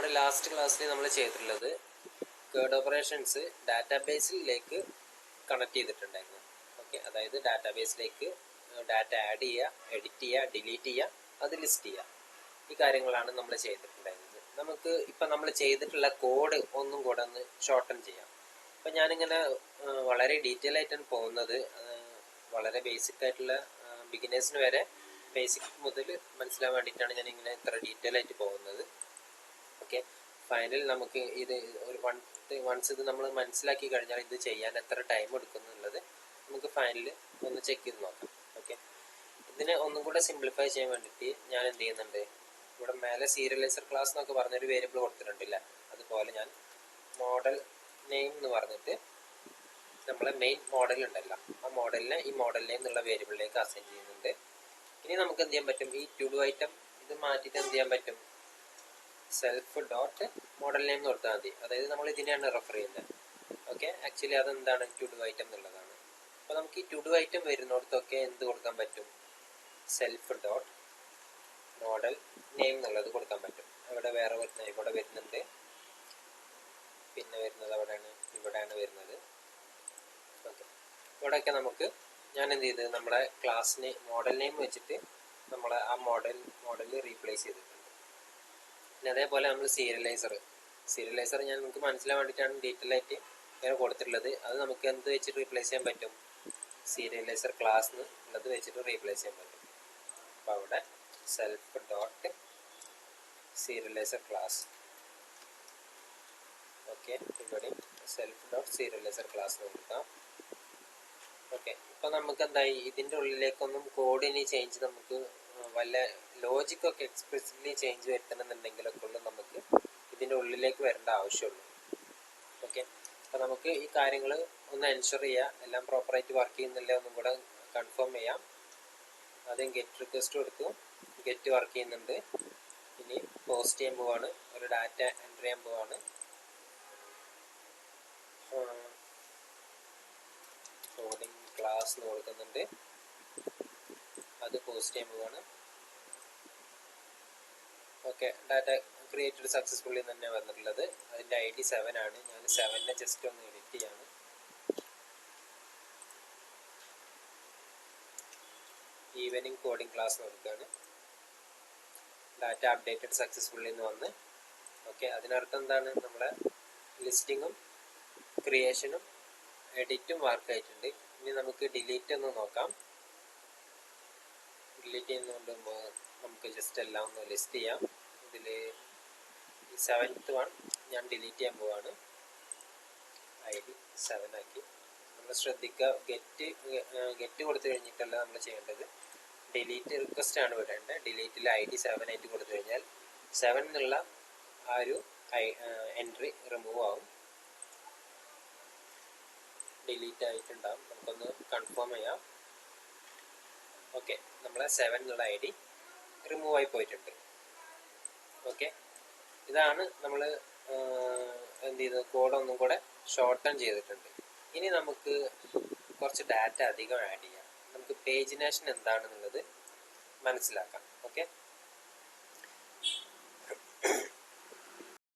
നമ്മുടെ ലാസ്റ്റ് ക്ലാസ്സിൽ നമ്മൾ ചെയ്തിട്ടുള്ളത് കേർഡ് ഓപ്പറേഷൻസ് ഡാറ്റാബേസിലേക്ക് കണക്ട് ചെയ്തിട്ടുണ്ടായിരുന്നു. ഓക്കെ, അതായത് ഡാറ്റാബേസിലേക്ക് ഡാറ്റ ആഡ് ചെയ്യുക, എഡിറ്റ് ചെയ്യുക, ഡിലീറ്റ് ചെയ്യുക, അത് ലിസ്റ്റ് ചെയ്യുക. ഈ കാര്യങ്ങളാണ് നമ്മൾ ചെയ്തിട്ടുണ്ടായിരുന്നത്. നമുക്ക് ഇപ്പം നമ്മൾ ചെയ്തിട്ടുള്ള കോഡ് ഒന്നും കൂടെ ഒന്ന് ഷോർട്ടൺ ചെയ്യാം. അപ്പം ഞാനിങ്ങനെ വളരെ ഡീറ്റെയിൽ ആയിട്ടാണ് പോകുന്നത്. വളരെ ബേസിക് ആയിട്ടുള്ള ബിഗിനേഴ്സിന് വരെ ബേസിക് മുതൽ മനസ്സിലാൻ വേണ്ടിയിട്ടാണ് ഞാനിങ്ങനെ ഇത്ര ഡീറ്റെയിൽ ആയിട്ട് പോകുന്നത്. ഓക്കെ, ഫൈനൽ നമുക്ക് ഇത് ഒരു വൺസ് ഇത് നമ്മൾ മനസ്സിലാക്കി കഴിഞ്ഞാൽ ഇത് ചെയ്യാൻ എത്ര ടൈം എടുക്കും എന്നുള്ളത് നമുക്ക് ഫൈനൽ ഒന്ന് ചെക്ക് ചെയ്ത് നോക്കാം. ഓക്കെ, ഇതിനെ ഒന്നും കൂടെ സിംപ്ലിഫൈ ചെയ്യാൻ വേണ്ടിയിട്ട് ഞാൻ എന്ത് ചെയ്യുന്നുണ്ട്, ഇവിടെ മേലെ സീരിയലൈസർ ക്ലാസ് എന്നൊക്കെ പറഞ്ഞൊരു വേരിയബിൾ കൊടുത്തിട്ടുണ്ടില്ല. അതുപോലെ ഞാൻ മോഡൽ നെയിം എന്ന് പറഞ്ഞിട്ട് നമ്മളെ മെയിൻ മോഡൽ ഉണ്ടല്ലോ, ആ മോഡലിനെ ഈ മോഡൽ നെയിം എന്നുള്ള വേരിയബിളിലേക്ക് അസൈൻ ചെയ്യുന്നുണ്ട്. ഇനി നമുക്ക് എന്ത് ചെയ്യാൻ പറ്റും, ഈ ടു ഡു ഐറ്റം ഇത് മാറ്റിയിട്ട് എന്ത് ചെയ്യാൻ പറ്റും, സെൽഫ് ഡോട്ട് മോഡൽ നെയിം എന്ന് കൊടുത്താൽ മതി. അതായത് നമ്മൾ ഇതിനെയാണ് റെഫർ ചെയ്യുന്നത്. ഓക്കെ, ആക്ച്വലി അതെന്താണ് ടു ഡു ഐറ്റം എന്നുള്ളതാണ്. അപ്പോൾ നമുക്ക് ഈ ടു ഡു ഐറ്റം വരുന്നിടത്തൊക്കെ എന്ത് കൊടുക്കാൻ പറ്റും, സെൽഫ് ഡോട്ട് മോഡൽ നെയിം എന്നുള്ളത് കൊടുക്കാൻ പറ്റും. അവിടെ വേറെ ഇവിടെ വരുന്നുണ്ട്, പിന്നെ വരുന്നത് അവിടെയാണ്, ഇവിടെയാണ് വരുന്നത്. ഓക്കെ, ഇവിടെയൊക്കെ നമുക്ക് ഞാൻ എന്ത് ചെയ്ത് നമ്മുടെ ക്ലാസ്സിന് മോഡൽ നെയിം വെച്ചിട്ട് നമ്മൾ ആ മോഡൽ റീപ്ലേസ് ചെയ്തിട്ടുണ്ട്. പിന്നെ അതേപോലെ നമ്മൾ സീരിയലൈസർ ഞാൻ നിങ്ങൾക്ക് മനസ്സിലാൻ വേണ്ടിയിട്ടാണ് ഡീറ്റെയിൽ ആയിട്ട് ഇങ്ങനെ കൊടുത്തിട്ടുള്ളത്. അത് നമുക്ക് എന്ത് വെച്ചിട്ട് റീപ്ലേസ് ചെയ്യാൻ പറ്റും, സീരിയലൈസർ ക്ലാസ് എന്നുള്ളത് വെച്ചിട്ട് റീപ്ലേസ് ചെയ്യാൻ പറ്റും. അപ്പോൾ അവിടെ സെൽഫ് ഡോട്ട് സീരിയലൈസർ ക്ലാസ്. ഓക്കെ, ഇവിടെ സെൽഫ് ഡോട്ട് സീരിയലൈസർ ക്ലാസ് കൊടുക്കാം. ഓക്കെ, ഇപ്പം നമുക്ക് എന്തായി, ഇതിൻ്റെ ഉള്ളിലേക്കൊന്നും കോഡിന് ചേഞ്ച് നമുക്ക് വല്ല ലോജിക്കൊക്കെ എക്സ്പ്ലിസിറ്റ്ലി ചേഞ്ച് വരുത്തണമെന്നുണ്ടെങ്കിലൊക്കെ ഉള്ളൂ നമുക്ക് ഇതിൻ്റെ ഉള്ളിലേക്ക് വരേണ്ട ആവശ്യമുള്ളൂ. ഓക്കെ, അപ്പം നമുക്ക് ഈ കാര്യങ്ങൾ ഒന്ന് എൻഷുർ ചെയ്യാം, എല്ലാം പ്രോപ്പറായിട്ട് വർക്ക് ചെയ്യുന്നില്ല ഒന്നും കൂടെ കൺഫേം ചെയ്യാം. ആദ്യം ഗെറ്റ് റിക്വസ്റ്റ് കൊടുത്തു, ഗെറ്റ് വർക്ക് ചെയ്യുന്നുണ്ട്. ഇനി പോസ്റ്റ് ചെയ്യാൻ പോവാണ്, ഒരു ഡാറ്റ എൻ്റർ ചെയ്യാൻ പോവാണ്. കോഡിംഗ് ക്ലാസ് എന്ന് കൊടുക്കുന്നുണ്ട്, അത് പോസ്റ്റ് ചെയ്യാൻ പോവാണ്. ഓക്കെ, ഡാറ്റ ക്രിയേറ്റഡ് സക്സസ്ഫുള്ളി തന്നെ വന്നിട്ടുള്ളത്. അതിൻ്റെ ID 7 ആണ്. ഞാൻ 7നെ ജസ്റ്റ് ഒന്ന് എഡിറ്റ് ചെയ്യാണ്. ഈവനിങ് കോഡിംഗ് ക്ലാസ് കൊടുക്കുകയാണ്. ഡാറ്റ അപ്ഡേറ്റഡ് സക്സസ്ഫുള്ളി എന്ന് വന്ന്. ഓക്കെ, അതിനർത്ഥം എന്താണ്, നമ്മളെ ലിസ്റ്റിങ്ങും ക്രിയേഷനും എഡിറ്റും വർക്ക് ആയിട്ടുണ്ട്. ഇനി നമുക്ക് ഡിലീറ്റ് ഒന്ന് നോക്കാം. ഡിലീറ്റ് ചെയ്യുന്നതുകൊണ്ട് നമുക്ക് ജസ്റ്റ് എല്ലാം ഒന്ന് ലിസ്റ്റ് ചെയ്യാം. ഇതിൽ ഈ 7th വൺ ഞാൻ ഡിലീറ്റ് ചെയ്യാൻ പോവാണ്. ID 7 ആക്കി. നമ്മൾ ശ്രദ്ധിക്കുക, ഗെറ്റ് കൊടുത്തു കഴിഞ്ഞിട്ടല്ല നമ്മൾ ചെയ്യേണ്ടത്, ഡിലീറ്റ് റിക്വസ്റ്റ് ആണ് വിടേണ്ടത്. ഡിലീറ്റിൽ ID 7 ആയിട്ട് കൊടുത്തു കഴിഞ്ഞാൽ 7 എന്നുള്ള ആ ഒരു എൻട്രി റിമൂവ് ആവും, ഡിലീറ്റ് ആയിട്ടുണ്ടാവും. നമുക്കൊന്ന് കൺഫേം ചെയ്യാം. ഓക്കെ, നമ്മളെ 7 എന്നുള്ള ID റിമൂവ് ആയി പോയിട്ടുണ്ട്. ഓക്കെ, ഇതാണ് നമ്മൾ എന്ത് ചെയ്തത്, കോഡ് ഒന്നും കൂടെ ഷോർട്ടൺ ചെയ്തിട്ടുണ്ട്. ഇനി നമുക്ക് കുറച്ച് ഡാറ്റ അധികം ആഡ് ചെയ്യാം. നമുക്ക് പേജിനേഷൻ എന്താണെന്നുള്ളത് മനസ്സിലാക്കാം.